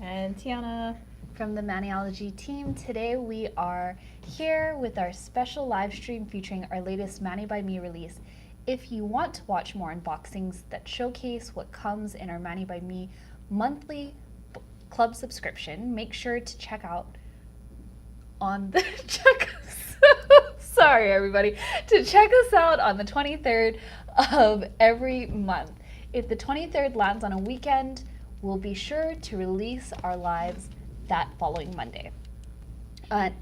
And Tiana. From the Maniology team. Today we are here with our special live stream featuring our latest Mani by Me release. If you want to watch more unboxings that showcase what comes in our Mani by Me monthly club subscription, make sure to check out on the sorry everybody, to check us out on the 23rd of every month. If the 23rd lands on a weekend, we'll be sure to release our lives that following Monday.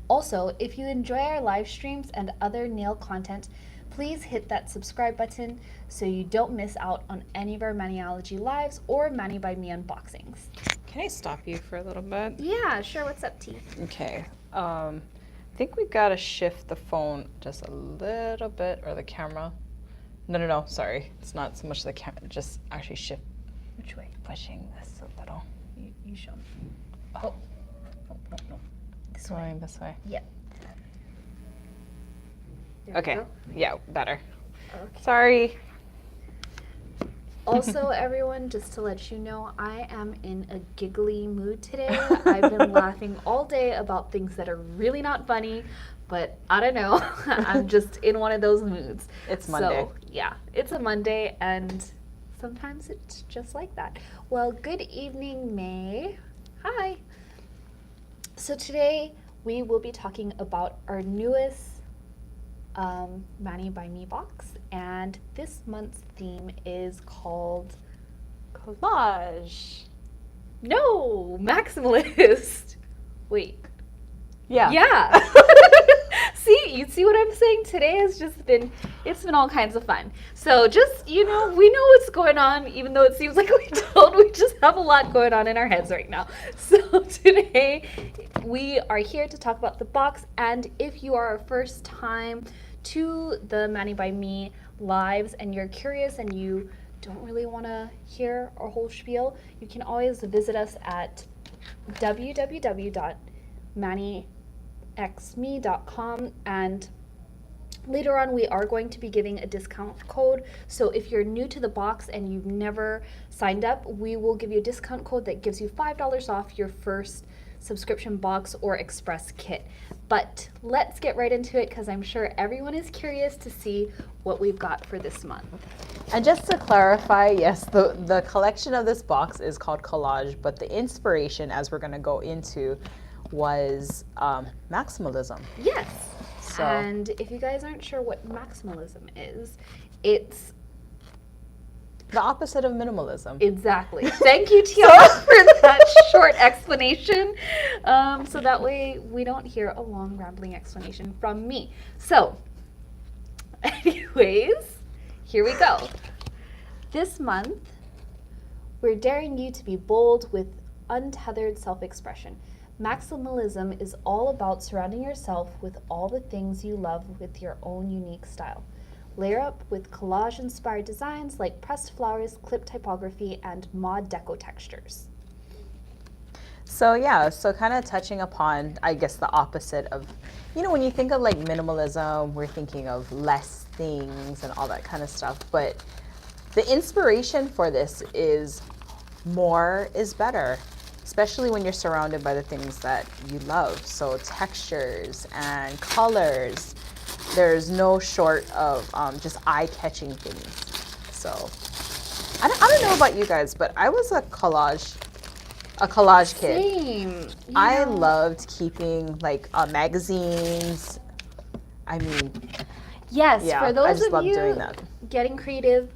Also, if you enjoy our live streams and other nail content, please hit that subscribe button so you don't miss out on any of our Maniology lives or Mani by Me unboxings. Can I stop you for a little bit? Yeah, sure. What's up, T? Okay. I think we gotta shift the phone just a little bit, or the camera. No, sorry. It's not so much the camera, just actually shift. Which way? Pushing this a little. You show me. Oh. No. This way. This way. Yep. There Okay. we go. Yeah, better. Okay. Sorry. Also, everyone, just to let you know, I am in a giggly mood today. I've been laughing all day about things that are really not funny, but I don't know. I'm just in one of those moods. It's Monday. So, yeah, it's a Monday, and sometimes it's just like that. Well, good evening, May. Hi. So today we will be talking about our newest Mani by Me box, and this month's theme is called Collage. No, Maximalist. Wait. Yeah. Yeah. You see what I'm saying? Today has just been, it's been all kinds of fun. So just, we know what's going on, even though it seems like we don't. We just have a lot going on in our heads right now. So today we are here to talk about the box, and if you are our first time to the Mani by Me lives and you're curious and you don't really want to hear our whole spiel, you can always visit us at www.manixme.com, and later on we are going to be giving a discount code. So if you're new to the box and you've never signed up, we will give you a discount code that gives you $5 off your first subscription box or express kit. But let's get right into it, because I'm sure everyone is curious to see what we've got for this month. And just to clarify, yes, the collection of this box is called Collage, but the inspiration, as we're going to go into, was Maximalism. Yes. So. And if you guys aren't sure what Maximalism is, it's the opposite of minimalism. Exactly. Thank you, Tiana, for that short explanation. So that way we don't hear a long rambling explanation from me. So, anyways, here we go. This month, we're daring you to be bold with untethered self-expression. Maximalism is all about surrounding yourself with all the things you love with your own unique style. Layer up with collage-inspired designs like pressed flowers, clip typography, and mod deco textures. So yeah, so kind of touching upon, I guess, the opposite of, when you think of like minimalism, we're thinking of less things and all that kind of stuff. But the inspiration for this is more is better, especially when you're surrounded by the things that you love. So textures and colors. There's no short of just eye-catching things. So I don't know about you guys, but I was a collage kid. Same. I loved keeping like magazines. I mean, yes, yeah, for those I just of loved you doing that. getting creative,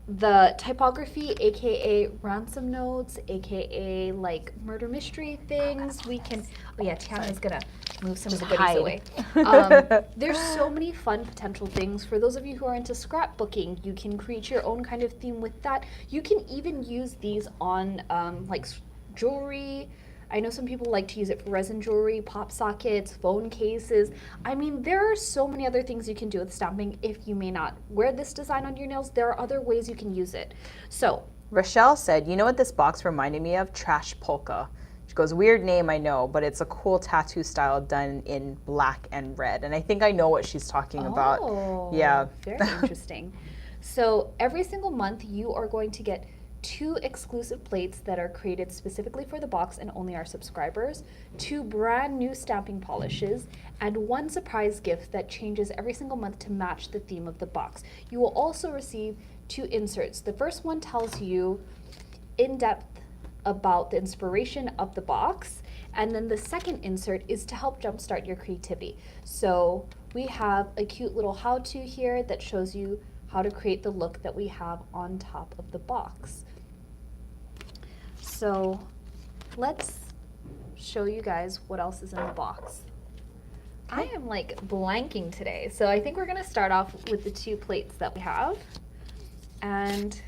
the typography, aka ransom notes, aka like murder mystery things, we can. Oh yeah, Tiana's gonna move some of the goodies away. There's so many fun potential things. For those of you who are into scrapbooking, you can create your own kind of theme with that. You can even use these on like jewelry. I know some people like to use it for resin jewelry, pop sockets, phone cases. I mean, there are so many other things you can do with stamping. If you may not wear this design on your nails, there are other ways you can use it. So Rochelle said, you know what this box reminded me of? Trash Polka. She goes, weird name, I know, but it's a cool tattoo style done in black and red. And I think I know what she's talking about. Oh, yeah. Very interesting. So every single month you are going to get 2 exclusive plates that are created specifically for the box and only our subscribers, 2 brand new stamping polishes, and 1 surprise gift that changes every single month to match the theme of the box. You will also receive 2 inserts. The first one tells you in depth about the inspiration of the box, and then the second insert is to help jumpstart your creativity. So we have a cute little how-to here that shows you how to create the look that we have on top of the box. So let's show you guys what else is in the box. I am like blanking today, so I think we're gonna start off with the 2 plates that we have. And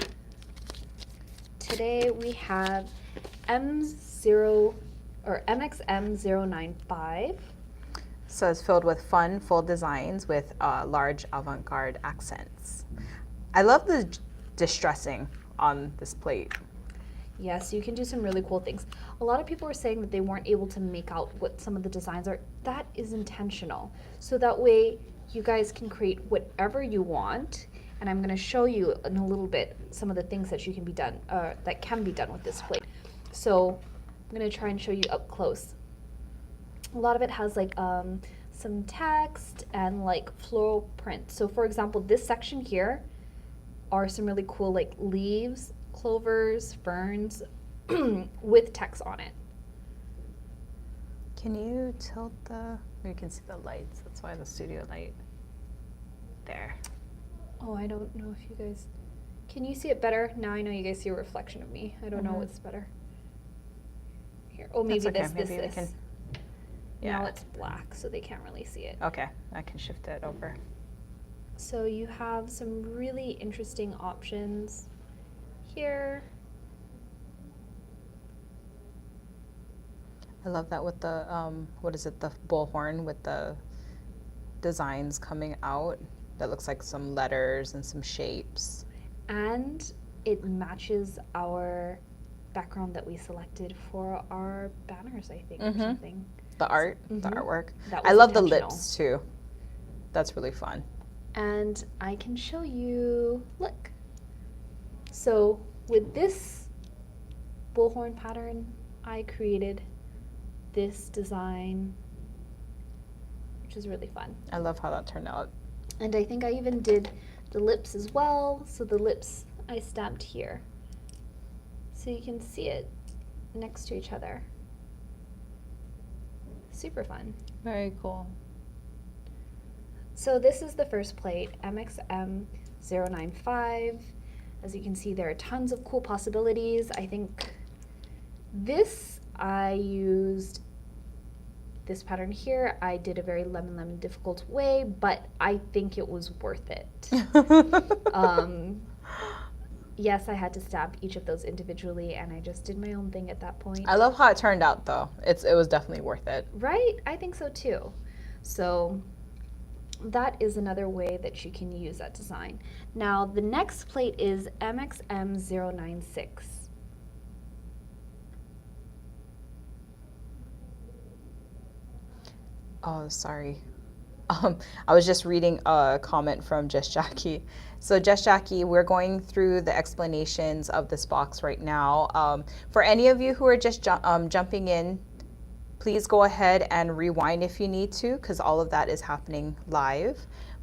today we have MXM095. So it's filled with fun, full designs with large avant-garde accents. I love the distressing on this plate. Yes, you can do some really cool things. A lot of people were saying that they weren't able to make out what some of the designs are. That is intentional. So that way you guys can create whatever you want. And I'm going to show you in a little bit some of the things that can be done with this plate. So I'm going to try and show you up close. A lot of it has like some text and like floral print. So for example, this section here are some really cool like leaves, clovers, ferns with text on it. Can you tilt you can see the lights. That's why the studio light there. Oh, I don't know if you guys, can you see it better? Now I know you guys see a reflection of me. I don't know what's better. Here, oh, maybe okay. this. Yeah. Now it's black, so they can't really see it. Okay, I can shift it over. So you have some really interesting options here. I love that with the, what is it, the bullhorn with the designs coming out. That looks like some letters and some shapes. And it matches our background that we selected for our banners, I think, or something. The art, the artwork. That was I love the intentional. lips too. That's really fun. And I can show you, look. So with this bullhorn pattern, I created this design, which is really fun. I love how that turned out. And I think I even did the lips as well. So the lips I stamped here. So you can see it next to each other. Super fun. Very cool. So this is the first plate, MXM095. As you can see, there are tons of cool possibilities. I think this, I used this pattern here. I did a very lemon difficult way, but I think it was worth it. Yes, I had to stamp each of those individually, and I just did my own thing at that point. I love how it turned out though. It was definitely worth it. Right? I think so too. So that is another way that you can use that design. Now the next plate is MXM096. Oh, sorry. I was just reading a comment from Just Jackie. So Just Jackie, we're going through the explanations of this box right now. For any of you who are just jumping in, please go ahead and rewind if you need to, because all of that is happening live.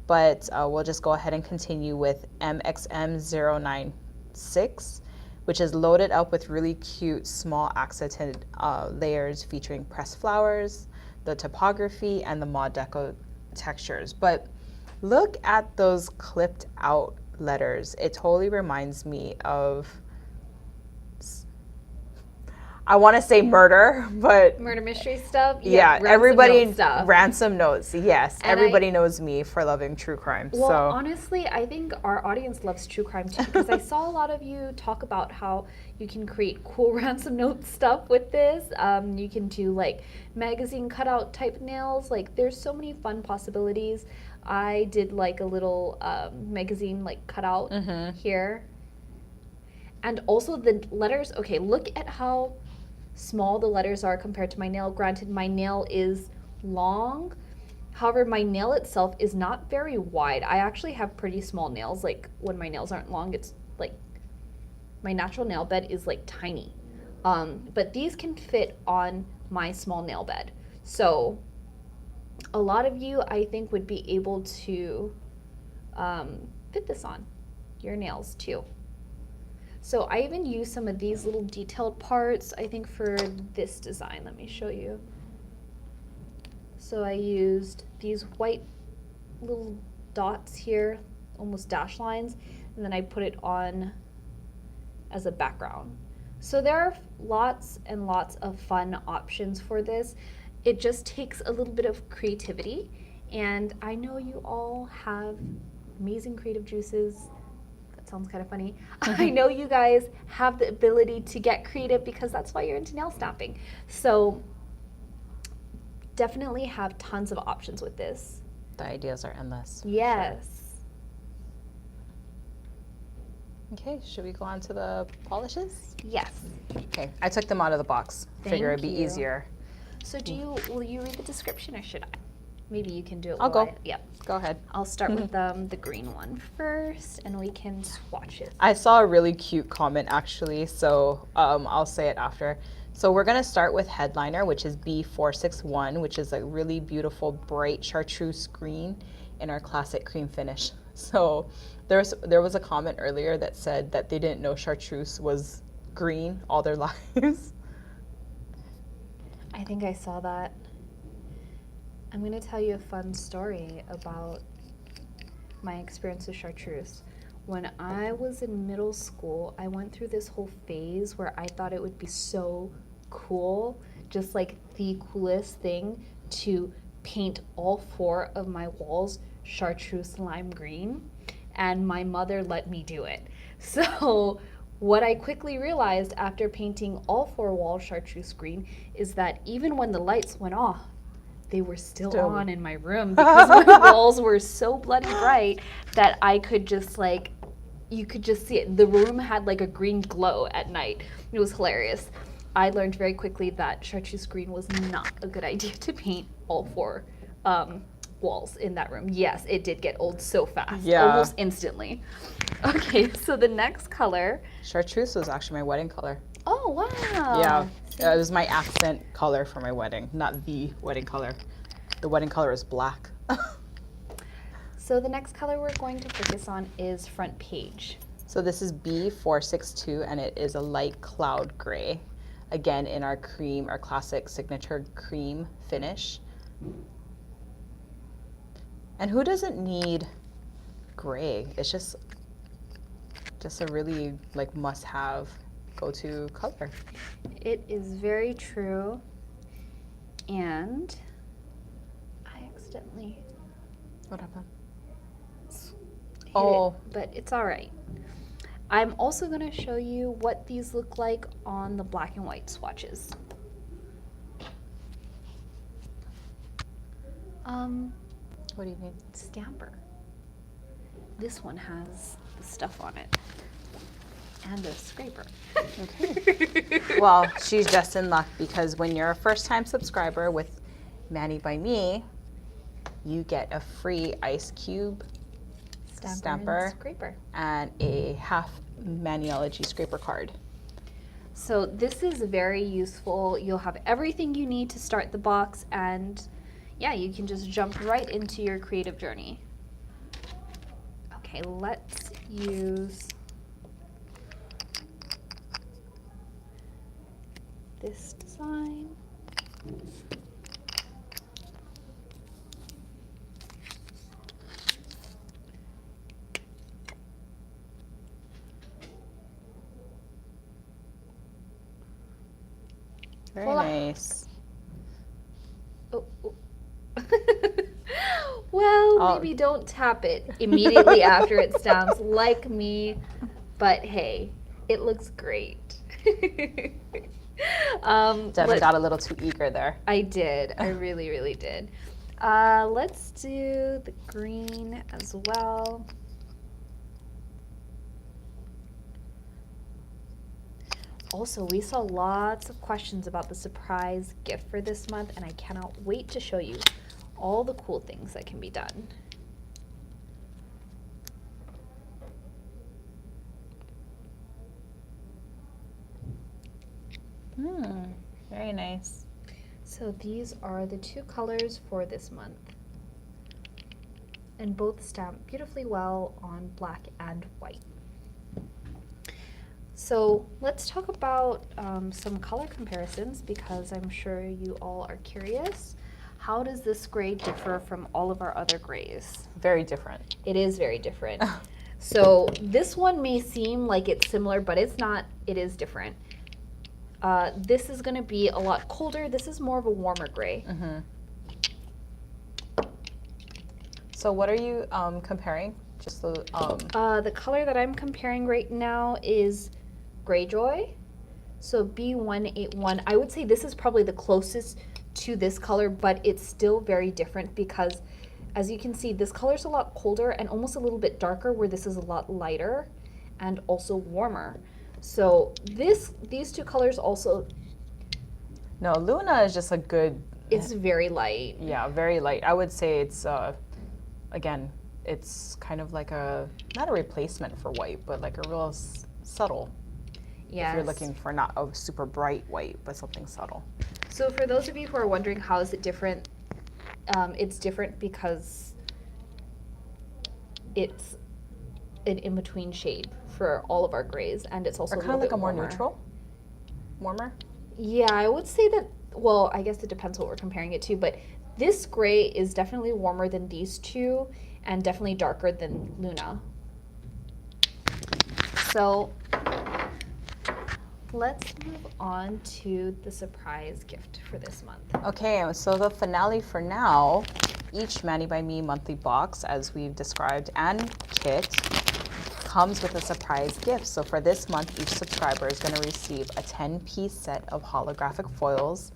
But we'll just go ahead and continue with MXM096, which is loaded up with really cute small accented layers featuring pressed flowers, the topography, and the mod deco textures. But look at those clipped out letters. It totally reminds me of, I want to say murder, but Murder mystery stuff? yeah, ransom everybody, note stuff. ransom notes, yes. And everybody knows me for loving true crime. Well, so honestly, I think our audience loves true crime too, because I saw a lot of you talk about how you can create cool ransom note stuff with this. You can do like magazine cutout type nails. Like there's so many fun possibilities. I did like a little magazine like cutout here. And also the letters, okay, look at how small the letters are compared to my nail. Granted, my nail is long. However, my nail itself is not very wide. I actually have pretty small nails. Like when my nails aren't long, it's like my natural nail bed is like tiny. But these can fit on my small nail bed. So a lot of you, I think, would be able to fit this on your nails too. So I even use some of these little detailed parts, I think, for this design. Let me show you. So I used these white little dots here, almost dash lines, and then I put it on as a background. So there are lots and lots of fun options for this. It just takes a little bit of creativity, and I know you all have amazing creative juices. That sounds kind of funny. I know you guys have the ability to get creative because that's why you're into nail stamping. So definitely have tons of options with this. The ideas are endless. Yes. Okay, should we go on to the polishes? Yes. Okay, I took them out of the box. Figure it'd be Thank you. easier. So will you read the description or should I? Maybe you can do it. I'll while go. Yep. Go ahead. I'll start with the green one first, and we can swatch it. I saw a really cute comment actually, so I'll say it after. So we're gonna start with headliner, which is B461, which is a really beautiful bright chartreuse green in our classic cream finish. So there was a comment earlier that said that they didn't know chartreuse was green all their lives. I think I saw that. I'm going to tell you a fun story about my experience with chartreuse. When I was in middle school, I went through this whole phase where I thought it would be so cool, just like the coolest thing, to paint all 4 of my walls chartreuse lime green, and my mother let me do it. So what I quickly realized after painting all 4 walls chartreuse green is that even when the lights went off, they were still on in my room because my walls were so bloody bright that I could just like, you could just see it. The room had like a green glow at night. It was hilarious. I learned very quickly that chartreuse green was not a good idea to paint all 4 walls in that room. Yes, it did get old so fast, almost instantly. Okay, so the next color. Chartreuse was actually my wedding color. Oh, wow. Yeah, it was my accent color for my wedding, not the wedding color. The wedding color is black. So the next color we're going to focus on is front page. So this is B462, and it is a light cloud gray. Again, in our cream, our classic signature cream finish. And who doesn't need gray? It's just a really like must-have go-to color. It is very true. And I accidentally What happened? hit Oh. it, but it's all right. I'm also going to show you what these look like on the black and white swatches. What do you need? Stamper. This one has the stuff on it. And a scraper. Okay. Well, she's just in luck because when you're a first-time subscriber with Manny by Me, you get a free ice cube stamper and scraper. and a half Maniology scraper card. So this is very useful. You'll have everything you need to start the box, and yeah, you can just jump right into your creative journey. Okay, let's use this design. Very Voila. nice. Oh, oh. Well, maybe don't tap it immediately after it stamps like me, but hey, it looks great. Definitely got a little too eager there. I did. I really, really did. Let's do the green as well. Also, we saw lots of questions about the surprise gift for this month, and I cannot wait to show you all the cool things that can be done. Very nice. So these are the 2 colors for this month. And both stamp beautifully well on black and white. So let's talk about some color comparisons, because I'm sure you all are curious. How does this gray differ from all of our other grays? Very different. It is very different. So this one may seem like it's similar, but it's not. It is different. This is going to be a lot colder. This is more of a warmer gray. So what are you comparing? Just the color that I'm comparing right now is Greyjoy. So B181. I would say this is probably the closest to this color, but it's still very different because, as you can see, this color is a lot colder and almost a little bit darker, where this is a lot lighter and also warmer. So these 2 colors also. No, Luna is just a good. It's very light. Yeah, very light. I would say it's again, it's kind of like not a replacement for white, but like a real subtle. Yes. If you're looking for not a super bright white, but something subtle. So for those of you who are wondering how is it different, it's different because it's an in-between shade for all of our grays, and it's also kind of like a more warmer. neutral, warmer. Yeah, I would say that. Well, I guess it depends what we're comparing it to, but this gray is definitely warmer than these 2, and definitely darker than Luna. So let's move on to the surprise gift for this month. Okay, so the finale for now, each Mani by Me monthly box, as we've described, and kit comes with a surprise gift. So for this month, each subscriber is going to receive a 10-piece set of holographic foils.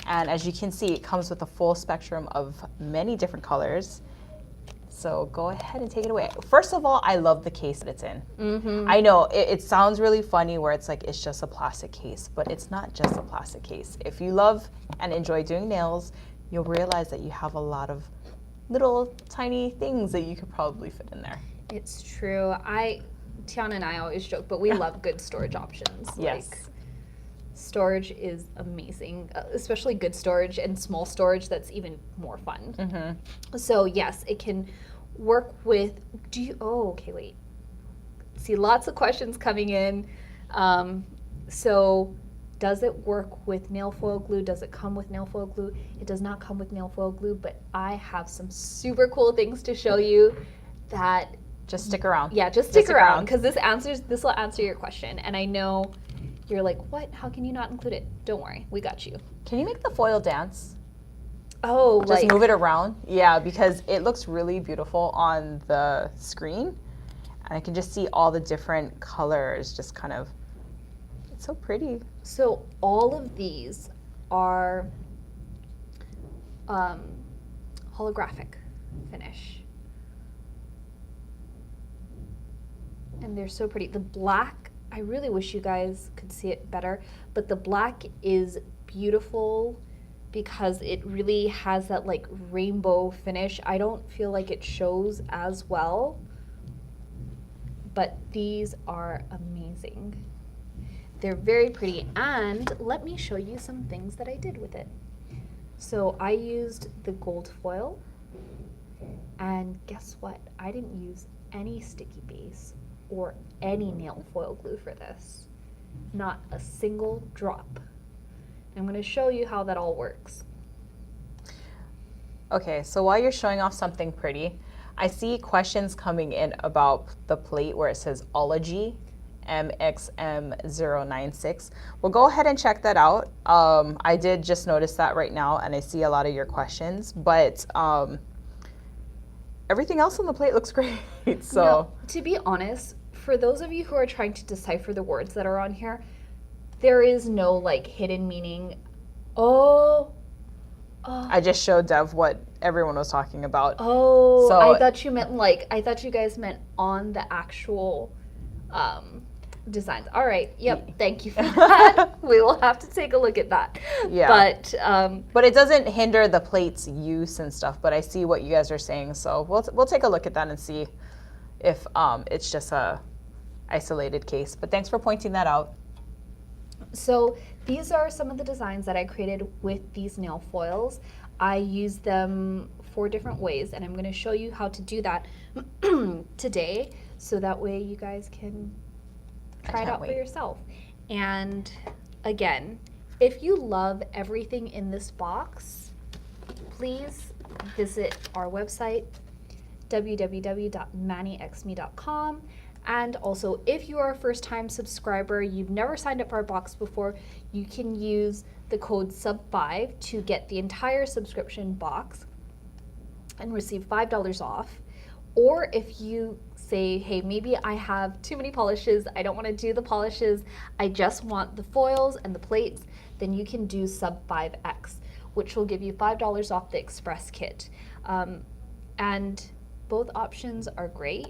And as you can see, it comes with a full spectrum of many different colors. So go ahead and take it away. First of all, I love the case that it's in. I know it sounds really funny where it's like it's just a plastic case, but it's not just a plastic case. If you love and enjoy doing nails, you'll realize that you have a lot of little tiny things that you could probably fit in there. It's true. Tiana and I always joke, but we love good storage options. Yes. Like, storage is amazing, especially good storage, and small storage that's even more fun. So yes, it can work with, okay, wait. See, lots of questions coming in. So does it work with nail foil glue? Does it come with nail foil glue? It does not come with nail foil glue, but I have some super cool things to show you that. Just stick around. Yeah, just stick around, because this will answer your question. And I know you're like, what? How can you not include it? Don't worry, we got you. Can you make the foil dance? Oh, just move it around. Yeah, because it looks really beautiful on the screen. And I can just see all the different colors just kind of, it's so pretty. So all of these are holographic finish. And they're so pretty. The black, I really wish you guys could see it better, but the black is beautiful because it really has that like rainbow finish. I don't feel like it shows as well, but these are amazing. They're very pretty, and let me show you some things that I did with it. So I used the gold foil, and guess what? I didn't use any sticky base or any nail foil glue for this. Not a single drop. I'm going to show you how that all works. Okay, so while you're showing off something pretty, I see questions coming in about the plate where it says Ology MXM096. Well, go ahead and check that out. I did just notice that right now, and I see a lot of your questions, but everything else on the plate looks great. So now, to be honest, for those of you who are trying to decipher the words that are on here, there is no like hidden meaning. I just showed Dev what everyone was talking about. Oh, so, I thought you guys meant on the actual designs. All right. Yep. Thank you for that. We will have to take a look at that. Yeah. But it doesn't hinder the plate's use and stuff. But I see what you guys are saying, so we'll take a look at that and see if it's just a isolated case. But thanks for pointing that out. So these are some of the designs that I created with these nail foils. I use them 4 different ways, and I'm going to show you how to do that today, so that way you guys can try it out for yourself. And again, if you love everything in this box, please visit our website, www.manixme.com. And also, if you are a first-time subscriber, you've never signed up for our box before, you can use the code SUB5 to get the entire subscription box and receive $5 off. Or if you say, hey, maybe I have too many polishes, I don't want to do the polishes, I just want the foils and the plates, then you can do SUB5X, which will give you $5 off the express kit. And both options are great.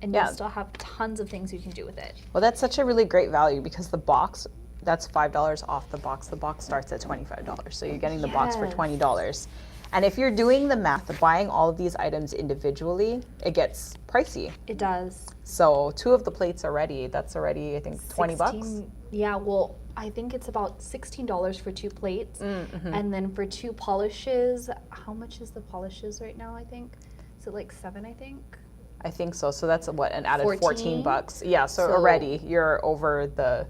And you'll still have tons of things you can do with it. Well, that's such a really great value, because the box, that's $5 off the box. The box starts at $25. So you're getting the box for $20. And if you're doing the math, buying all of these items individually, it gets pricey. It does. So 2 of the plates already, that's already, I think, 20 bucks. Yeah, well, I think it's about $16 for 2 plates. And then for 2 polishes, how much is the polishes right now, I think? Is it like 7, I think? I think so. So that's what, an added 14 bucks. Yeah, so, So already you're over the...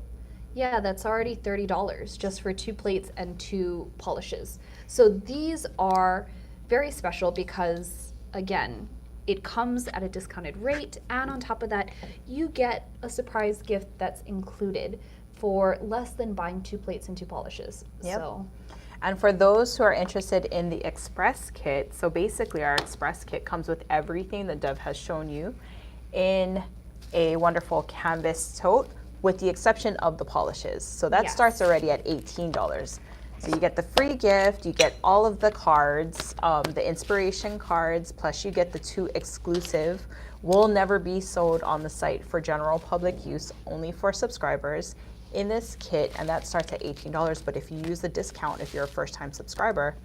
Yeah, that's already $30 just for 2 plates and 2 polishes. So these are very special because, again, it comes at a discounted rate, and on top of that, you get a surprise gift that's included for less than buying 2 plates and 2 polishes. Yep. So. And for those who are interested in the Express kit, so basically our Express kit comes with everything that Dev has shown you in a wonderful canvas tote, with the exception of the polishes. So that starts already at $18. So you get the free gift, you get all of the cards, the inspiration cards, plus you get the 2 exclusive, will never be sold on the site for general public use, only for subscribers in this kit, and that starts at $18. But if you use the discount, if you're a first-time subscriber,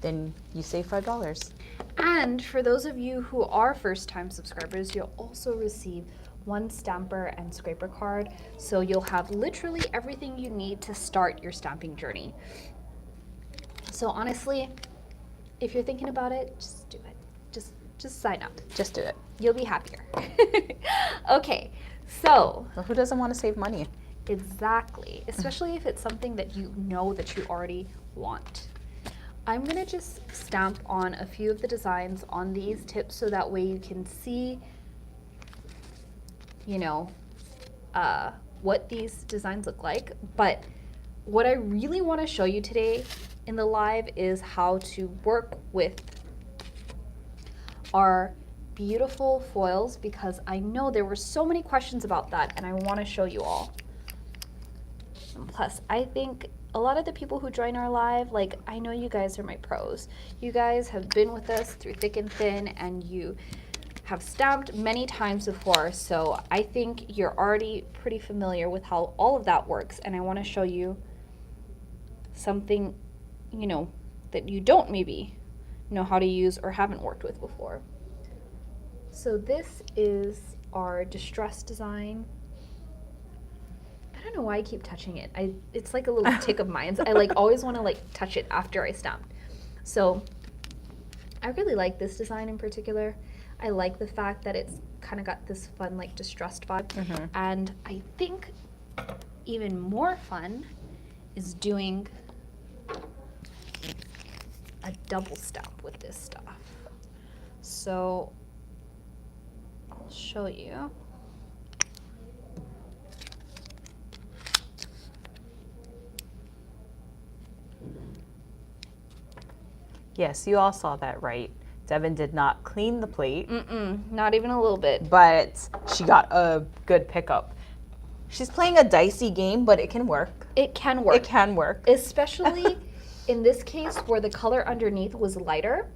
then you save $5. And for those of you who are first-time subscribers, you'll also receive 1 stamper and scraper card. So you'll have literally everything you need to start your stamping journey. So honestly, if you're thinking about it, just do it. Just sign up. Just do it. You'll be happier. Okay, so. Well, who doesn't want to save money? Exactly, especially if it's something that you know that you already want. I'm gonna just stamp on a few of the designs on these tips so that way you can see, you know, what these designs look like. But what I really want to show you today in the live is how to work with our beautiful foils, because I know there were so many questions about that, and I want to show you all. And plus, I think a lot of the people who join our live, like, I know you guys are my pros. You guys have been with us through thick and thin, and you have stamped many times before, so I think you're already pretty familiar with how all of that works, and I want to show you something, you know, that you don't maybe know how to use or haven't worked with before. So this is our distress design. I don't know why I keep touching it. It's like a little tick of mine. I like always want to like touch it after I stamped. So I really like this design in particular. I like the fact that it's kind of got this fun like distressed vibe. And I think even more fun is doing a double stamp with this stuff. So I'll show you. Yes, you all saw that right. Devin did not clean the plate. Not even a little bit. But she got a good pickup. She's playing a dicey game, but it can work. It can work. It can work. Especially in this case where the color underneath was lighter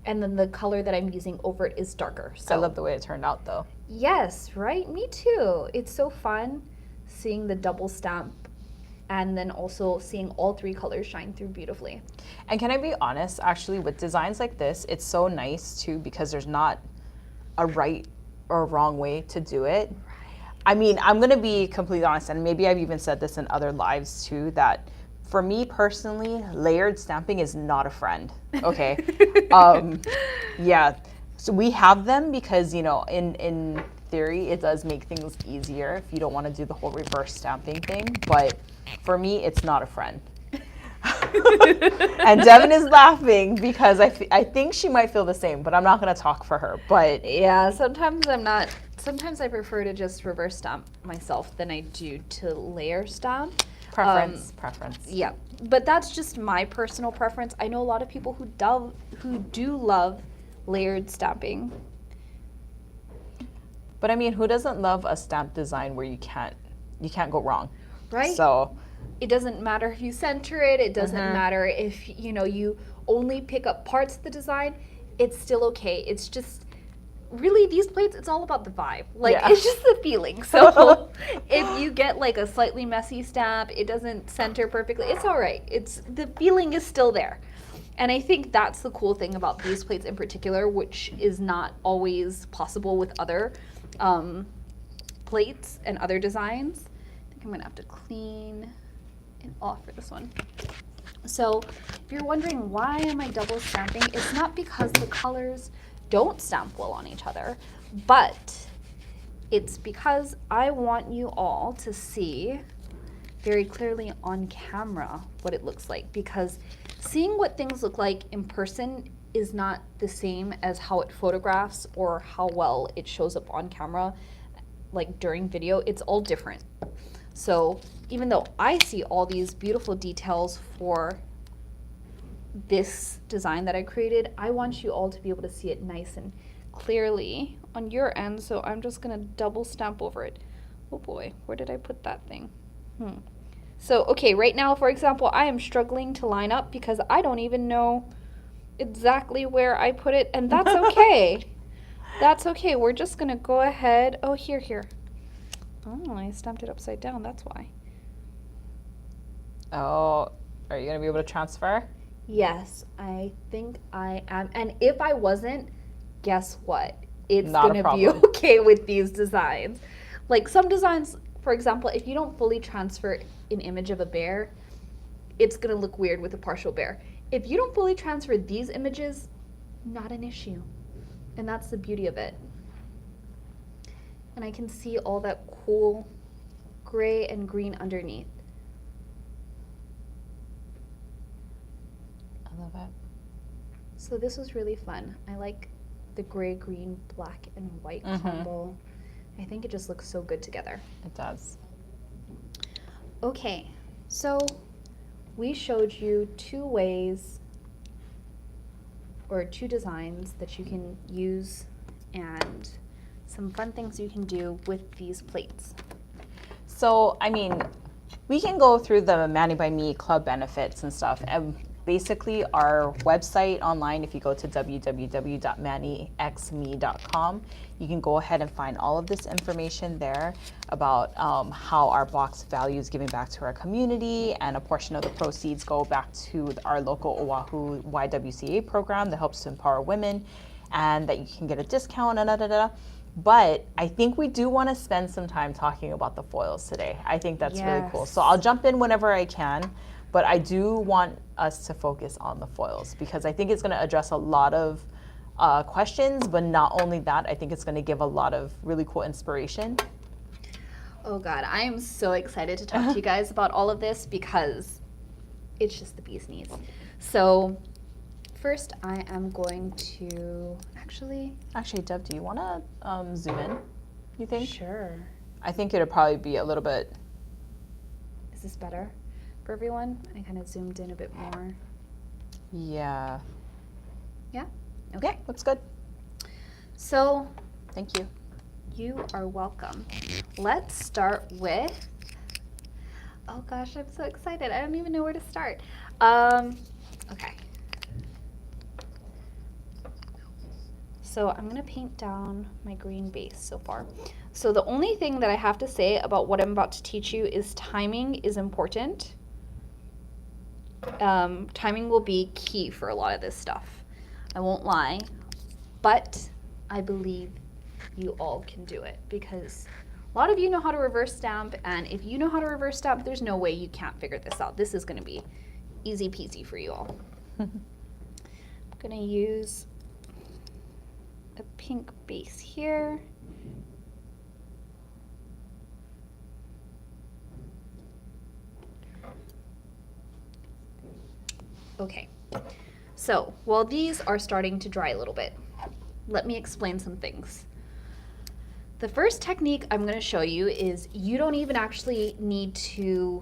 and then the color that I'm using over it is darker. So I love the way it turned out though. Yes, right? Me too. It's so fun seeing the double stamp and then also seeing all 3 colors shine through beautifully. And can I be honest, actually, with designs like this, it's so nice too because there's not a right or wrong way to do it. I mean, I'm going to be completely honest, and maybe I've even said this in other lives too, that for me personally, layered stamping is not a friend. Okay. Yeah. So we have them because, you know, in theory, it does make things easier if you don't want to do the whole reverse stamping thing. But for me, it's not a friend. And Devin is laughing because I think she might feel the same, but I'm not going to talk for her. But yeah, sometimes I'm not. Sometimes I prefer to just reverse stamp myself than I do to layer stamp. preference. Yeah, but that's just my personal preference. I know a lot of people who do love layered stamping. But I mean, who doesn't love a stamp design where you can't go wrong? Right. So it doesn't matter if you center it. It doesn't matter if you only pick up parts of the design. It's still okay. It's just really these plates. It's all about the vibe. Like it's just the feeling. So if you get like a slightly messy stamp, it doesn't center perfectly. It's all right. It's the feeling is still there. And I think that's the cool thing about these plates in particular, which is not always possible with other plates and other designs. I think I'm gonna have to clean it off for this one. So if you're wondering why am I double stamping, it's not because the colors don't stamp well on each other, but it's because I want you all to see very clearly on camera what it looks like, because seeing what things look like in person is not the same as how it photographs or how well it shows up on camera, like during video. It's all different. So even though I see all these beautiful details for this design that I created, I want you all to be able to see it nice and clearly on your end. So I'm just gonna double stamp over it. Oh boy, where did I put that thing? So, okay, right now, for example, I am struggling to line up because I don't even know exactly where I put it, and that's okay. That's okay. We're just gonna go ahead. Oh, here. Oh, I stamped it upside down. That's why. Oh, are you gonna be able to transfer? Yes, I think I am. And if I wasn't, guess what? It's Not a gonna be problem. okay with these designs. Like some designs, for example, if you don't fully transfer an image of a bear, it's gonna look weird with a partial bear. If you don't fully transfer these images, not an issue. And that's the beauty of it. And I can see all that cool gray and green underneath. I love it. So this was really fun. I like the gray, green, black, and white combo. I think it just looks so good together. It does. Okay, so we showed you two ways or two designs that you can use and some fun things you can do with these plates. So, I mean, we can go through the Mani by Me club benefits and stuff. And basically, our website online, if you go to www.manixme.com, you can go ahead and find all of this information there about how our box values giving back to our community, and a portion of the proceeds go back to our local O'ahu YWCA program that helps to empower women, and that you can get a discount and But I think we do want to spend some time talking about the foils today. I think that's really cool. So I'll jump in whenever I can, but I do want us to focus on the foils because I think it's going to address a lot of questions, but not only that, I think it's going to give a lot of really cool inspiration. Oh God, I am so excited to talk to you guys about all of this because it's just the bee's knees. So first I am going to Actually, Deb, do you want to zoom in, you think? Sure. I think it'll probably be a little bit... Is this better for everyone? I kind of zoomed in a bit more. Yeah. Yeah? Okay. Yeah, looks good. So, thank you. You are welcome. Let's start with... Oh gosh, I'm so excited. I don't even know where to start. Okay. So I'm going to paint down my green base so far. So the only thing that I have to say about what I'm about to teach you is timing is important. Timing will be key for a lot of this stuff. I won't lie, but I believe you all can do it because A lot of you know how to reverse stamp, and if you know how to reverse stamp, there's no way you can't figure this out. This is going to be easy peasy for you all. I'm going to use a pink base here. Okay, so while these are starting to dry a little bit, let me explain some things. The first technique I'm going to show you is you don't even actually need to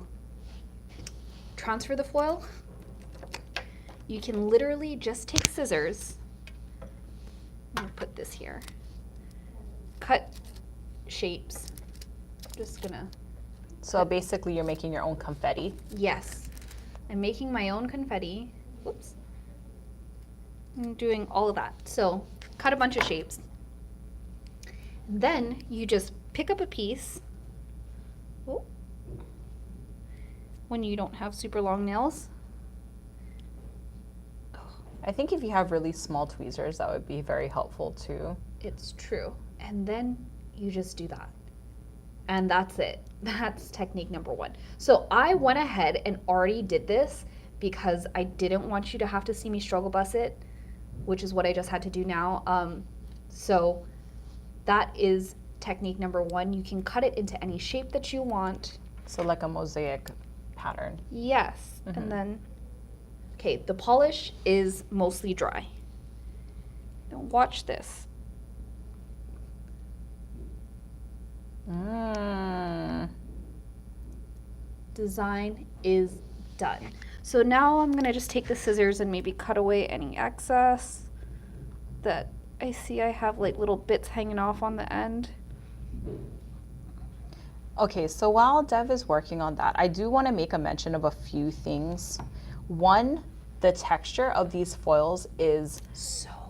transfer the foil. You can literally just take scissors, I'm going to put this here, cut shapes. I'm just going to... So basically you're making your own confetti. Yes. I'm making my own confetti. Whoops. I'm doing all of that. So cut a bunch of shapes. Then you just pick up a piece. Oh. When you don't have super long nails. I think if you have really small tweezers, that would be very helpful too. It's true. And then you just do that. And that's it. That's technique number one. So I went ahead and already did this because I didn't want you to have to see me struggle bus it, which is what I just had to do now. So that is technique number one. You can cut it into any shape that you want. So like a mosaic pattern. Yes. And then, okay, the polish is mostly dry. Now watch this. Design is done. So now I'm gonna just take the scissors and maybe cut away any excess that I see I have like little bits hanging off on the end. Okay, so while Dev is working on that, I do want to make a mention of a few things. One, the texture of these foils is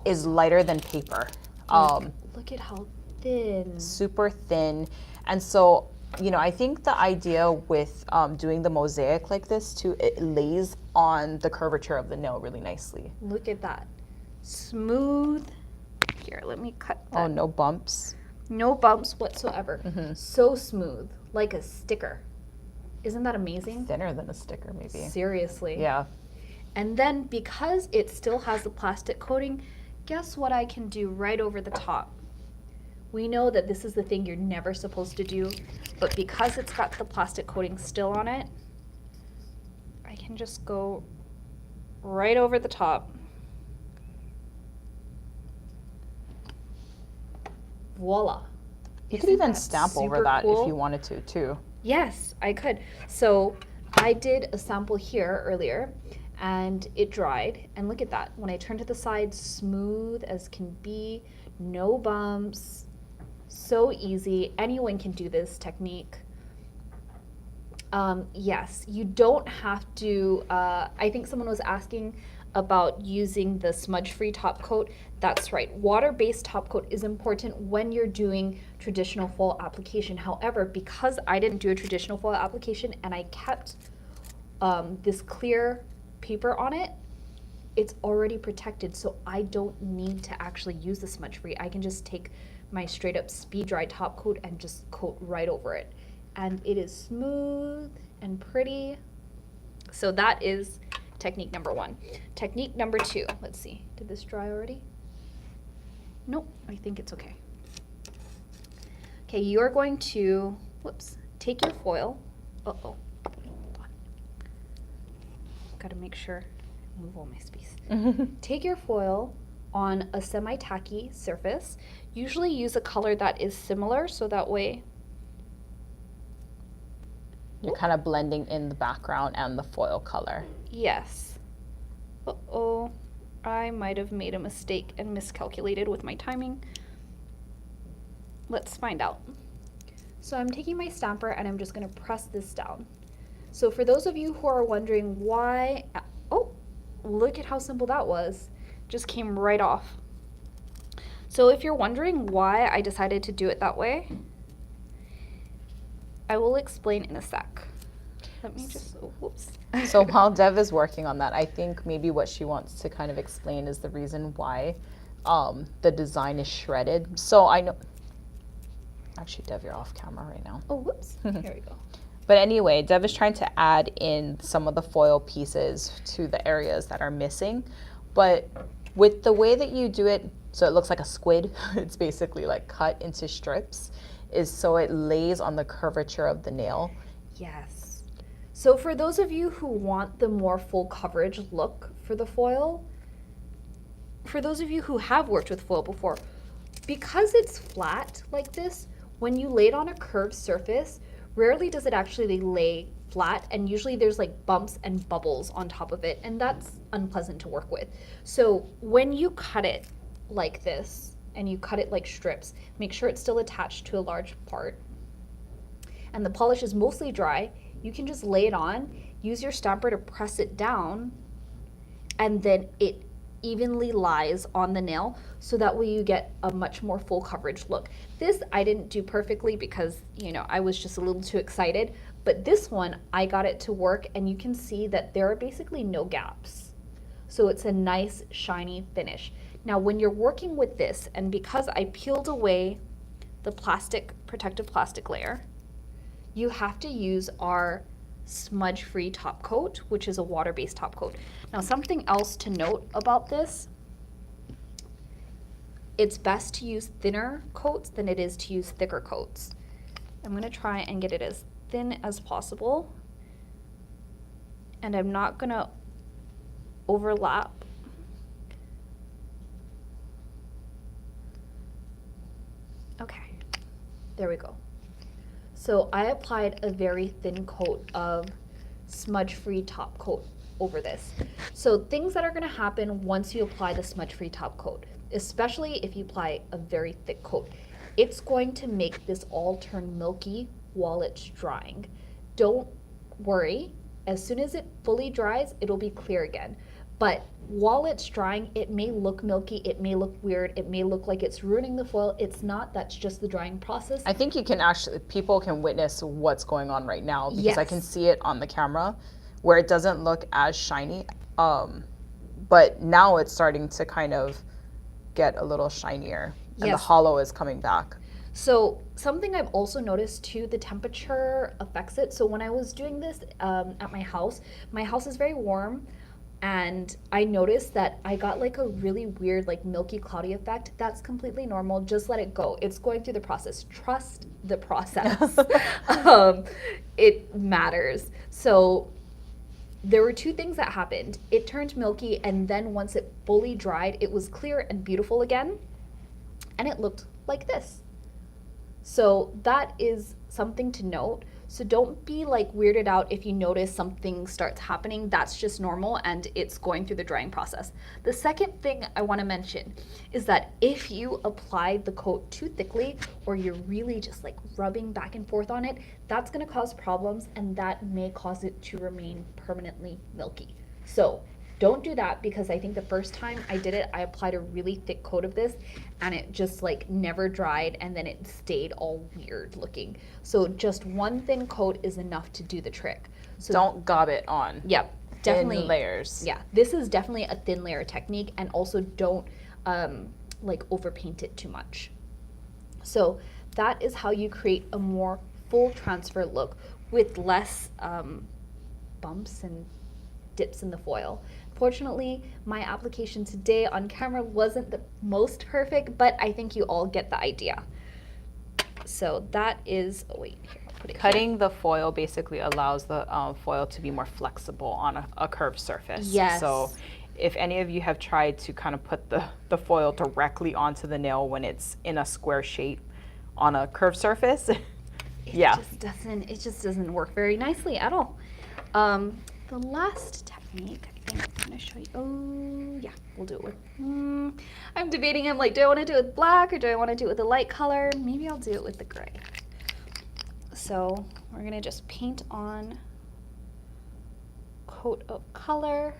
lighter than paper. Look at how thin. Super thin. And so, you know, I think the idea with doing the mosaic like this too, it lays on the curvature of the nail really nicely. Look at that. Smooth. Here, let me cut that. Oh, no bumps. No bumps whatsoever. So smooth, like a sticker. Isn't that amazing? Thinner than a sticker, maybe. Seriously. Yeah. And then because it still has the plastic coating, guess what I can do right over the top? We know that this is the thing you're never supposed to do, but because it's got the plastic coating still on it, I can just go right over the top. Voila. You could even stamp over that if you wanted to, too. Yes, I could. So I did a sample here earlier and it dried. And look at that. When I turn to the side, smooth as can be, no bumps, so easy. Anyone can do this technique. Yes, you don't have to, I think someone was asking about using the smudge-free top coat. That's right, water-based top coat is important when you're doing traditional foil application. However, because I didn't do a traditional foil application and I kept this clear paper on it, it's already protected, so I don't need to actually use the smudge-free. I can just take my straight-up speed-dry top coat and just coat right over it. And it is smooth and pretty. So that is technique number one. Technique number two, let's see, did this dry already? Nope, I think it's okay. Okay, you're going to, whoops, take your foil. Hold on. Gotta make sure, move all my space. Take your foil on a semi-tacky surface. Usually use a color that is similar, so that way you're kind of blending in the background and the foil color. yes. Uh-oh, I might have made a mistake and miscalculated with my timing. Let's find out. So I'm taking my stamper and I'm just gonna press this down. So for those of you who are wondering why, oh, look at how simple that was. Just came right off. So if you're wondering why I decided to do it that way, I will explain in a sec. Let me just, oh, whoops. So while Dev is working on that, I think maybe what she wants to kind of explain is the reason why the design is shredded. So I Actually, Dev, you're off camera right now. Oh, whoops. Here we go. But anyway, Dev is trying to add in some of the foil pieces to the areas that are missing. But with the way that you do it, so it looks like a squid, it's basically like cut into strips, is so it lays on the curvature of the nail. Yes. So for those of you who want the more full coverage look for the foil, for those of you who have worked with foil before, because it's flat like this, when you lay it on a curved surface, rarely does it actually lay flat, and usually there's like bumps and bubbles on top of it, and that's unpleasant to work with. So when you cut it like this, and you cut it like strips, make sure it's still attached to a large part, and the polish is mostly dry, you can just lay it on, use your stamper to press it down, and then it evenly lies on the nail, so that way you get a much more full coverage look. This I didn't do perfectly because, you know, I was just a little too excited, but this one I got it to work, and you can see that there are basically no gaps. So it's a nice shiny finish. Now when you're working with this, and because I peeled away the protective plastic layer, you have to use our smudge-free top coat, which is a water-based top coat. Now something else to note about this, it's best to use thinner coats than it is to use thicker coats. I'm going to try and get it as thin as possible, and I'm not going to overlap. Okay, there we go. So I applied a very thin coat of smudge-free top coat over this. So things that are going to happen once you apply the smudge-free top coat, especially if you apply a very thick coat, it's going to make this all turn milky while it's drying. Don't worry, as soon as it fully dries, it'll be clear again. But while it's drying, it may look milky, it may look weird, it may look like it's ruining the foil. It's not, that's just the drying process. I think you can actually, people can witness what's going on right now, because I can see it on the camera where it doesn't look as shiny. But now it's starting to kind of get a little shinier, and the hollow is coming back. So something I've also noticed too, the temperature affects it. So when I was doing this at my house is very warm, and I noticed that I got like a really weird, like milky, cloudy effect. That's completely normal. Just let it go. It's going through the process. Trust the process. It matters. So there were two things that happened. It turned milky, and then once it fully dried, it was clear and beautiful again, and it looked like this. So that is something to note. So don't be like weirded out if you notice something starts happening. That's just normal, and it's going through the drying process. The second thing I want to mention is that if you apply the coat too thickly, or you're really just like rubbing back and forth on it, that's going to cause problems, and that may cause it to remain permanently milky. So don't do that, because I think the first time I did it, I applied a really thick coat of this, and it just like never dried, and then it stayed all weird looking. So just one thin coat is enough to do the trick. So don't gob it on. Yep, definitely. Thin layers. Yeah, this is definitely a thin layer technique, and also don't like overpaint it too much. So that is how you create a more full transfer look with less bumps and dips in the foil. Fortunately, my application today on camera wasn't the most perfect, but I think you all get the idea. So that is, oh wait, here, I'll put it Cutting here. the foil basically allows the foil to be more flexible on a curved surface. Yes. So if any of you have tried to kind of put the foil directly onto the nail when it's in a square shape on a curved surface, it just doesn't work very nicely at all. The last technique, I think I'm gonna show you. Oh yeah, we'll do it with, I'm debating, I'm like, do I wanna do it with black, or do I wanna do it with a light color? Maybe I'll do it with the gray. So we're gonna just paint on coat of color.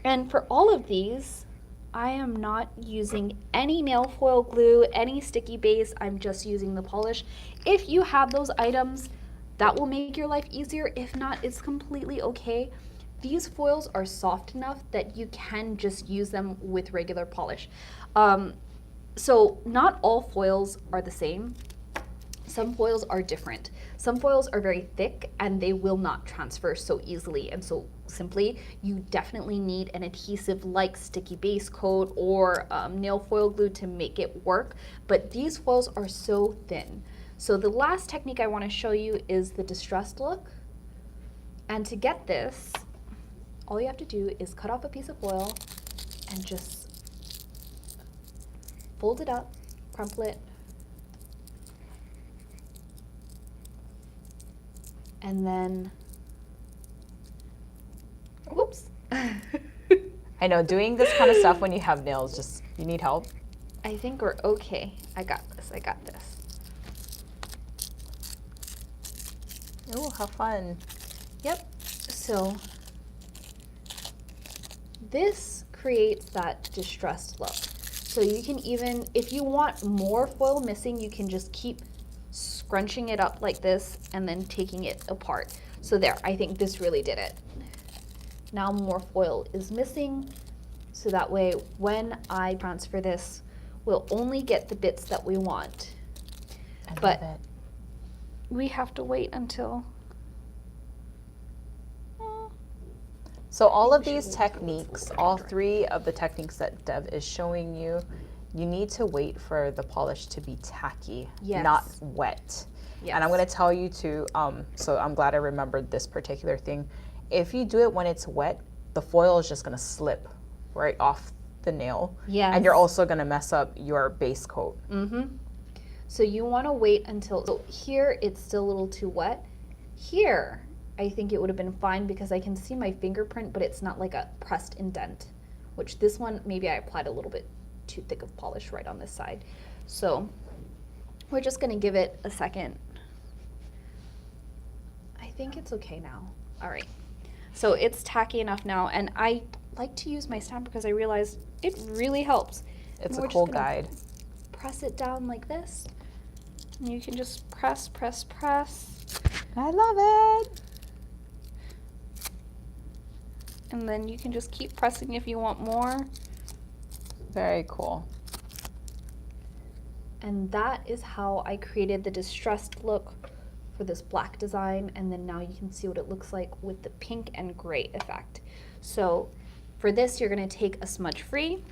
And for all of these, I am not using any nail foil glue, any sticky base, I'm just using the polish. If you have those items, that will make your life easier. If not, it's completely okay. These foils are soft enough that you can just use them with regular polish. So not all foils are the same. Some foils are different. Some foils are very thick and they will not transfer so easily and so simply. You definitely need an adhesive like sticky base coat or nail foil glue to make it work, but these foils are so thin. So the last technique I want to show you is the distressed look. And to get this, all you have to do is cut off a piece of foil and just fold it up, crumple it, and then, whoops. I know, doing this kind of stuff when you have nails, just, you need help. I think we're okay. I got this, I got this. Ooh, how fun. Yep, so this creates that distressed look. So you can even, if you want more foil missing, you can just keep scrunching it up like this and then taking it apart. So there, I think this really did it. Now more foil is missing, so that way when I transfer this, we'll only get the bits that we want. But we have to wait until... So all of these techniques, all three of the techniques that Dev is showing you, you need to wait for the polish to be tacky, Yes. not wet. Yes. And I'm going to tell you to, so I'm glad I remembered this particular thing. If you do it when it's wet, the foil is just going to slip right off the nail. Yes. And you're also going to mess up your base coat. Mm-hmm. So you want to wait until, so here it's still a little too wet. Here, I think it would have been fine because I can see my fingerprint, but it's not like a pressed indent, which this one, maybe I applied a little bit too thick of polish right on this side. So we're just going to give it a second. I think it's okay now. All right. So it's tacky enough now, and I like to use my stamp because I realize it really helps. It's And a we're cool just gonna guide. Press it down like this, and you can just press, press, press. I love it. And then you can just keep pressing if you want more. Very cool. And that is how I created the distressed look for this black design. And then now you can see what it looks like with the pink and gray effect. So for this, you're going to take a smudge free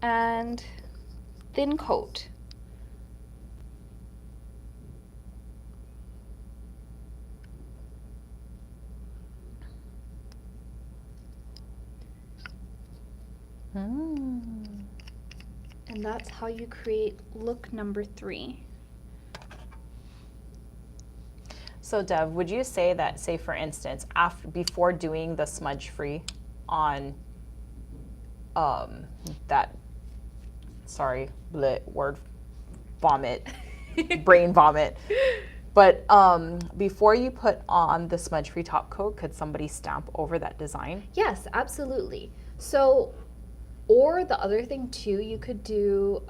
and thin coat. And that's how you create look number 3. So Dev, would you say that, say for instance, before doing the smudge free on that, sorry, word vomit, brain vomit, but before you put on the smudge free top coat, could somebody stamp over that design? Yes, absolutely. So, or the other thing too, you could do,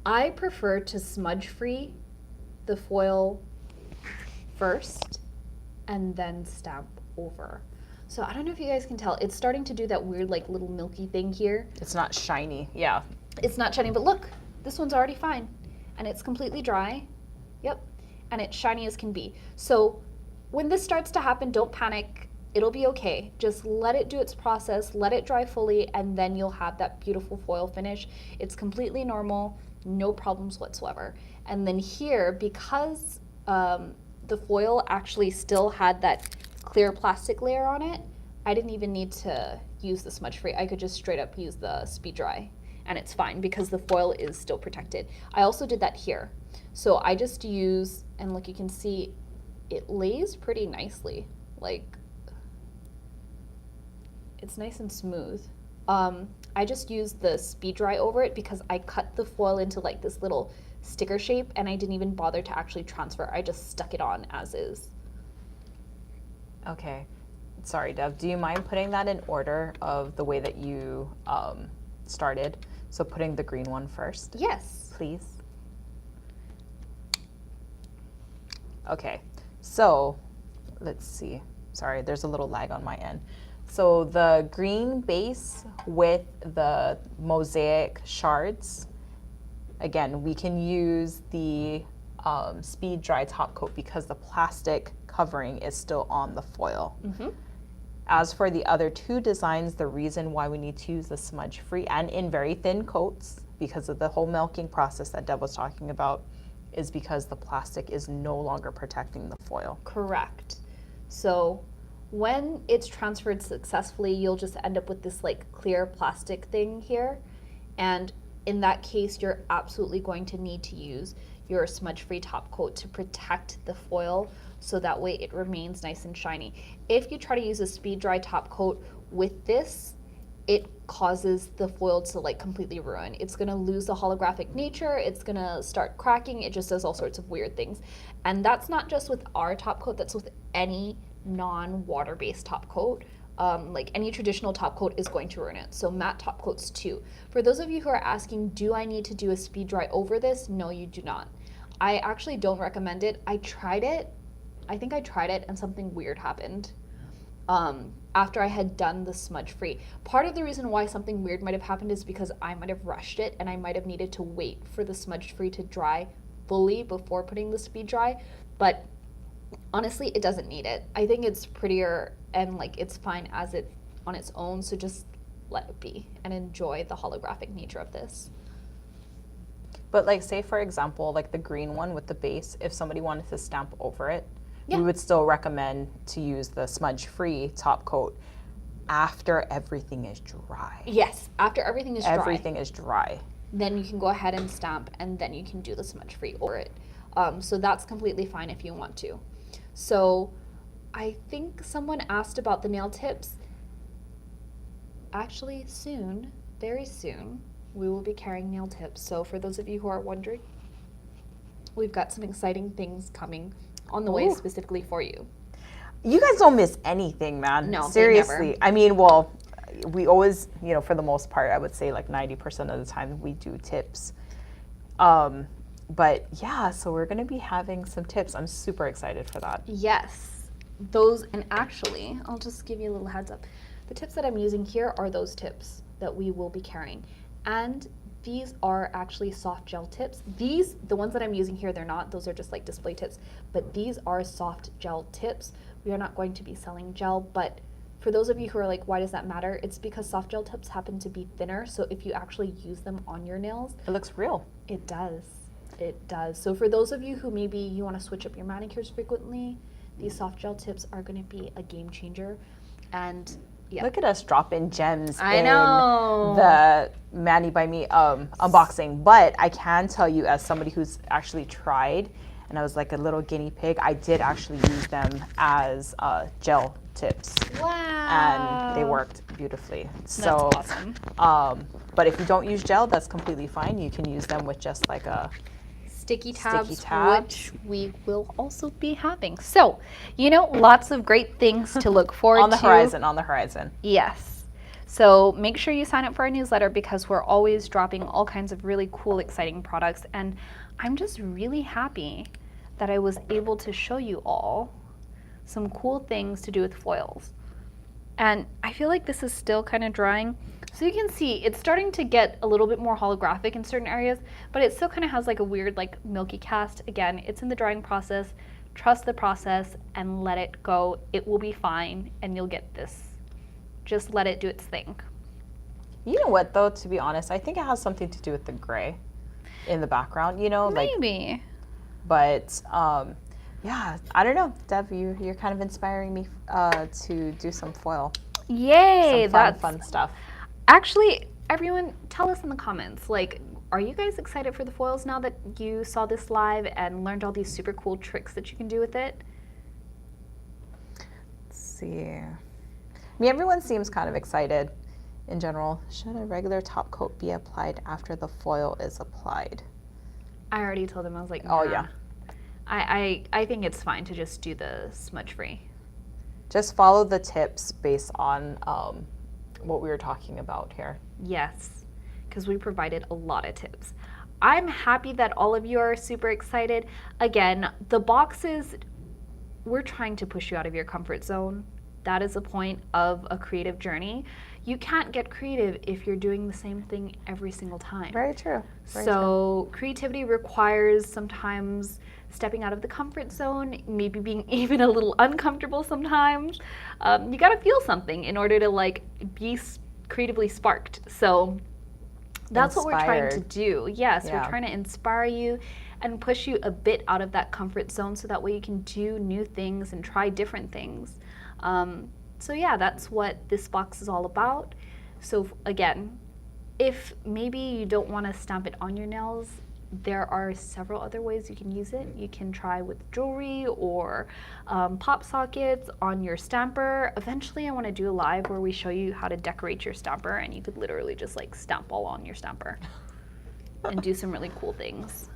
I prefer to smudge free the foil first and then stamp over. So I don't know if you guys can tell, it's starting to do that weird like little milky thing here. It's not shiny, yeah. It's not shiny, but look, this one's already fine. And it's completely dry. Yep. And it's shiny as can be. So when this starts to happen, don't panic. It'll be okay. Just let it do its process, let it dry fully, and then you'll have that beautiful foil finish. It's completely normal, no problems whatsoever. And then here, because the foil actually still had that clear plastic layer on it, I didn't even need to use the smudge free. I could just straight up use the speed dry, and it's fine because the foil is still protected. I also did that here. So I just use, and look, you can see it lays pretty nicely. Like, it's nice and smooth. I just used the speed dry over it because I cut the foil into like this little sticker shape and I didn't even bother to actually transfer. I just stuck it on as is. Okay. Sorry, Dev. Do you mind putting that in order of the way that you started? So putting the green one first? Yes. Please. Okay. So let's see. sorry, there's a little lag on my end. So the green base with the mosaic shards, again, we can use the speed dry top coat because the plastic covering is still on the foil. As for the other two designs, the reason why we need to use the smudge free and in very thin coats because of the whole milking process that Deb was talking about is because the plastic is no longer protecting the foil. Correct. So when it's transferred successfully, you'll just end up with this like clear plastic thing here. And in that case, you're absolutely going to need to use your smudge-free top coat to protect the foil so that way it remains nice and shiny. If you try to use a speed dry top coat with this, it causes the foil to like completely ruin. It's gonna lose the holographic nature, it's gonna start cracking, it just does all sorts of weird things. And that's not just with our top coat, that's with any non-water-based top coat. Like any traditional top coat is going to ruin it. So matte top coats too. For those of you who are asking, do I need to do a speed dry over this? No, you do not. I actually don't recommend it. I tried it. I think I tried it and something weird happened after I had done the smudge free. Part of the reason why something weird might have happened is because I might have rushed it and I might have needed to wait for the smudge free to dry fully before putting the speed dry. But honestly, it doesn't need it. I think it's prettier and like it's fine as it on its own, so just let it be and enjoy the holographic nature of this. But like say for example, like the green one with the base, if somebody wanted to stamp over it, we would still recommend to use the smudge-free top coat after everything is dry. Yes, after everything is dry. Everything is dry. Then you can go ahead and stamp and then you can do the smudge-free over it. So that's completely fine if you want to. So I think someone asked about the nail tips. Actually, soon, very soon, we will be carrying nail tips. So for those of you who are wondering, we've got some exciting things coming on the way specifically for you. You guys don't miss anything, man. No, seriously. never. I mean, well, we always, you know, for the most part, I would say like 90% of the time we do tips. But yeah, so we're going to be having some tips. I'm super excited for that. Yes, those, and actually, I'll just give you a little heads up. The tips that I'm using here are those tips that we will be carrying. And these are actually soft gel tips. These, the ones that I'm using here, they're not. Those are just like display tips. But these are soft gel tips. We are not going to be selling gel, but for those of you who are like, why does that matter? It's because soft gel tips happen to be thinner. So if you actually use them on your nails, It looks real. it does. It does. So for those of you who maybe you want to switch up your manicures frequently, these soft gel tips are going to be a game changer. And yeah. Look at us dropping gems I in know. the Mani by Me unboxing. But I can tell you, as somebody who's actually tried, and I was like a little guinea pig, I did actually use them as gel tips. Wow. And they worked beautifully. That's So, awesome. but if you don't use gel, that's completely fine. You can use them with just like a Sticky tabs, tabs. which we will also be having. So, you know, lots of great things to look forward to. on the horizon. Yes. So make sure you sign up for our newsletter because we're always dropping all kinds of really cool, exciting products. And I'm just really happy that I was able to show you all some cool things to do with foils. And I feel like this is still kind of drying. So you can see it's starting to get a little bit more holographic in certain areas, but it still kind of has like a weird like milky cast. Again, it's in the drying process. Trust the process and let it go. It will be fine and you'll get this. Just let it do its thing. You know what though, to be honest, I think it has something to do with the gray in the background, you know? Maybe. But yeah, I don't know. Deb, you're kind of inspiring me to do some foil. Yay, Some that's fun stuff. Actually, everyone tell us in the comments, like, are you guys excited for the foils now that you saw this live and learned all these super cool tricks that you can do with it? Let's see. I mean, everyone seems kind of excited in general. Should a regular top coat be applied after the foil is applied? I already told them, I was like, Oh, nah. yeah. I think it's fine to just do the smudge free. Just follow the tips based on what we were talking about here. Yes, because we provided a lot of tips. I'm happy that all of you are super excited. Again, the boxes we're trying to push you out of your comfort zone. That is the point of a creative journey. You can't get creative if you're doing the same thing every single time. Very true. So creativity requires sometimes stepping out of the comfort zone, maybe being even a little uncomfortable sometimes. You got to feel something in order to like be creatively sparked. So that's what we're trying to do. Yes, we're trying to inspire you and push you a bit out of that comfort zone so that way you can do new things and try different things. So yeah, that's what this box is all about. So again, if maybe you don't want to stamp it on your nails, there are several other ways you can use it. You can try with jewelry or pop sockets on your stamper. Eventually I want to do a live where we show you how to decorate your stamper, and you could literally just like stamp all on your stamper and do some really cool things.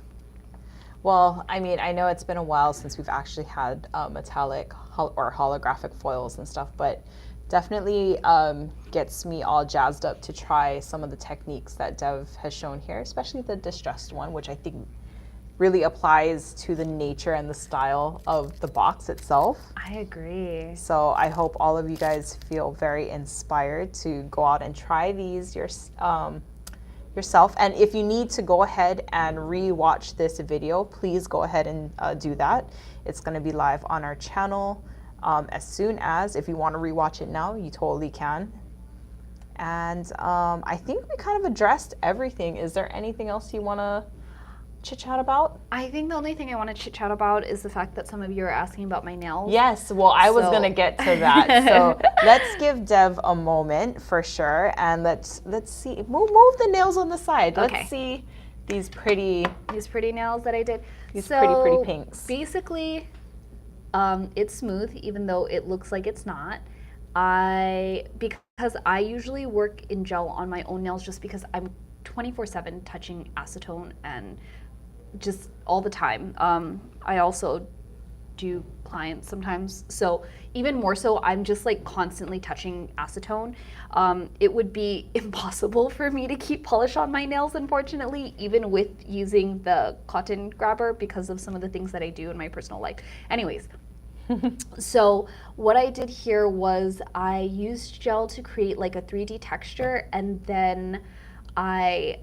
Well, I mean, I know it's been a while since we've actually had metallic or holographic foils and stuff, but definitely gets me all jazzed up to try some of the techniques that Dev has shown here, especially the distressed one, which I think really applies to the nature and the style of the box itself. I agree. So I hope all of you guys feel very inspired to go out and try these yourself. And if you need to go ahead and re-watch this video, please go ahead and do that. It's going to be live on our channel as soon as, if you want to re-watch it now, you totally can. And I think we kind of addressed everything. Is there anything else you want to chit-chat about? I think the only thing I want to chit-chat about is the fact that some of you are asking about my nails. Yes, well, I was going to get to that. So let's give Dev a moment for sure, and let's see. Move the nails on the side. Okay. Let's see these pretty nails that I did. These pretty pinks. Basically, it's smooth, even though it looks like it's not. Because I usually work in gel on my own nails, just because I'm 24/7 touching acetone and just all the time. I also do clients sometimes, so even more so, I'm just like constantly touching acetone. It would be impossible for me to keep polish on my nails, unfortunately, even with using the cotton grabber, because of some of the things that I do in my personal life. Anyways, so what I did here was I used gel to create like a 3D texture, and then I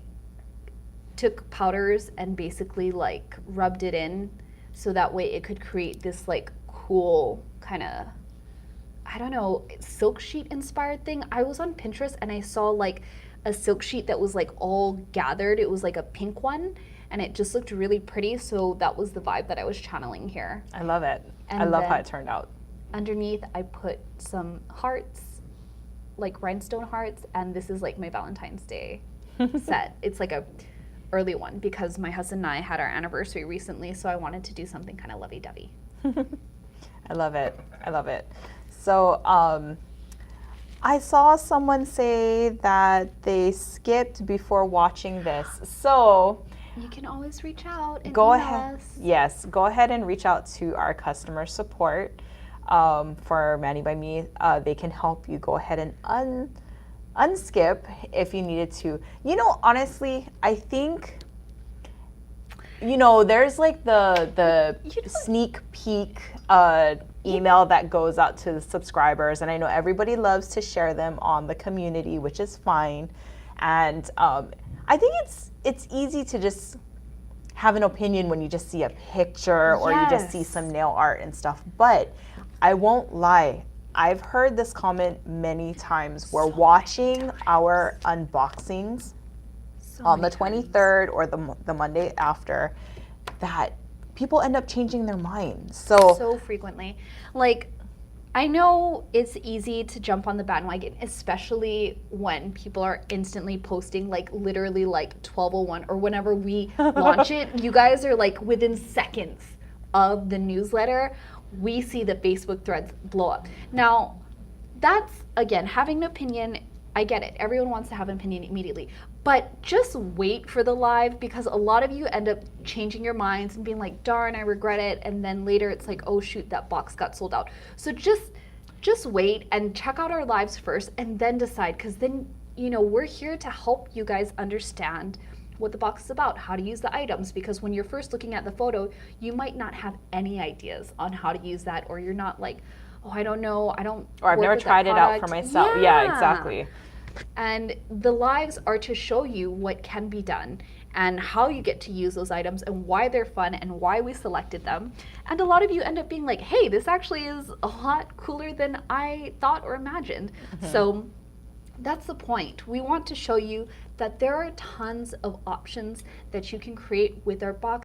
took powders and basically like rubbed it in so that way it could create this like cool kind of, I don't know, silk sheet inspired thing. I was on Pinterest and I saw like a silk sheet that was like all gathered. It was like a pink one and it just looked really pretty. So that was the vibe that I was channeling here. I love it. And I love how it turned out. Underneath I put some hearts, like rhinestone hearts, and this is like my Valentine's Day set. It's like a early one because my husband and I had our anniversary recently, so I wanted to do something kind of lovey-dovey. I love it. I love it. So I saw someone say that they skipped before watching this. So you can always reach out and go email ahead. us. Yes, go ahead and reach out to our customer support for Mani by Me. They can help you go ahead and unskip if you needed to. You know, honestly, I think, you know, there's like the sneak peek email that goes out to the subscribers, and I know everybody loves to share them on the community, which is fine. And I think it's easy to just have an opinion when you just see a picture or you just see some nail art and stuff. But I won't lie, I've heard this comment many times. We're watching our unboxings on the 23rd or the Monday after, that people end up changing their minds. So frequently. Like, I know it's easy to jump on the bandwagon, especially when people are instantly posting, like literally like 12:01 or whenever we launch it. You guys are like within seconds of the newsletter, we see the Facebook threads blow up. Now, that's, again, having an opinion, I get it. Everyone wants to have an opinion immediately. But just wait for the live, because a lot of you end up changing your minds and being like, darn, I regret it. And then later it's like, oh shoot, that box got sold out. So just wait and check out our lives first and then decide, because then, you know, we're here to help you guys understand what the box is about, how to use the items, because when you're first looking at the photo, you might not have any ideas on how to use that, or you're not like, oh, I don't know, or I've never tried it out for myself. Yeah, exactly. And the lives are to show you what can be done and how you get to use those items and why they're fun and why we selected them. And a lot of you end up being like, hey, this actually is a lot cooler than I thought or imagined. So that's the point. We want to show you that there are tons of options that you can create with our box.